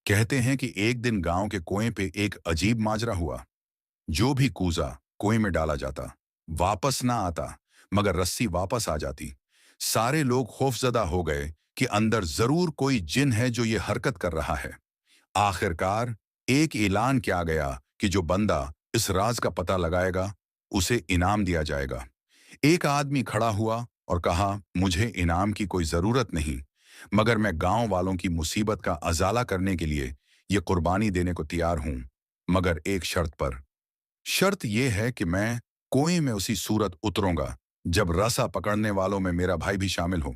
कहते हैं कि एक दिन गांव के कुएं पे एक अजीब माजरा हुआ। जो भी कूजा कुएं में डाला जाता वापस ना आता, मगर रस्सी वापस आ जाती। सारे लोग खौफजदा हो गए कि अंदर जरूर कोई जिन है जो ये हरकत कर रहा है। आखिरकार एक ऐलान किया गया कि जो बंदा इस राज का पता लगाएगा उसे इनाम दिया जाएगा। एक आदमी खड़ा हुआ और कहा, मुझे इनाम की कोई जरूरत नहीं, मगर मैं गांव वालों की मुसीबत का अजाला करने के लिए ये कुर्बानी देने को तैयार हूं, मगर एक शर्त पर। शर्त यह है कि मैं कुएं में उसी सूरत उतरूंगा जब रसा पकड़ने वालों में मेरा भाई भी शामिल हो।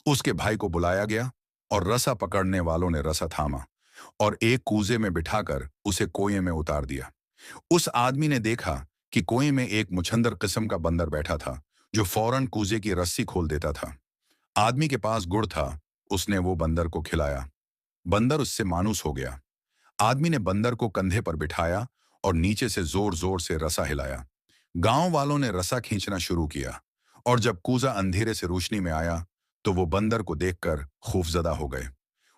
उसके भाई को बुलाया गया और रसा पकड़ने वालों ने रसा थामा और एक कूजे में बिठाकर उसे कुएं में उतार दिया। उस आदमी ने देखा कि कुएं में एक मुछंदर किस्म का बंदर बैठा था, जो फौरन कूजे की रस्सी खोल देता था। आदमी के पास गुड़ था, उसने वो बंदर को खिलाया। बंदर उससे मानूस हो गया। आदमी ने बंदर को कंधे पर बिठाया और नीचे से जोर जोर से रसा हिलाया। गांव वालों ने रसा खींचना शुरू किया और जब कूजा अंधेरे से रोशनी में आया तो वो बंदर को देखकर खौफजदा हो गए।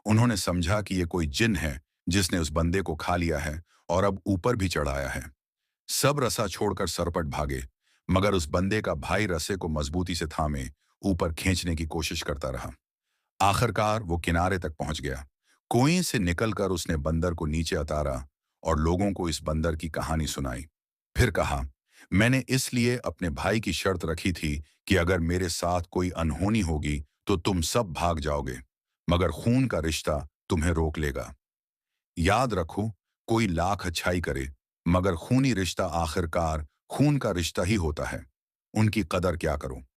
उन्होंने समझा कि ये कोई जिन है जिसने उस बंदे को खा लिया है और अब ऊपर भी चढ़ाया है। सब रसा छोड़कर सरपट भागे, मगर उस बंदे का भाई रस्से को मजबूती से थामे ऊपर खींचने की कोशिश करता रहा। आखिरकार वो किनारे तक पहुंच गया। कुएं से निकलकर उसने बंदर को नीचे उतारा और लोगों को इस बंदर की कहानी सुनाई। फिर कहा, मैंने इसलिए अपने भाई की शर्त रखी थी कि अगर मेरे साथ कोई अनहोनी होगी तो तुम सब भाग जाओगे, मगर खून का रिश्ता तुम्हें रोक लेगा। याद रखो, कोई लाख अच्छाई करे, मगर खूनी रिश्ता आखिरकार खून का रिश्ता ही होता है। उनकी कदर क्या करो।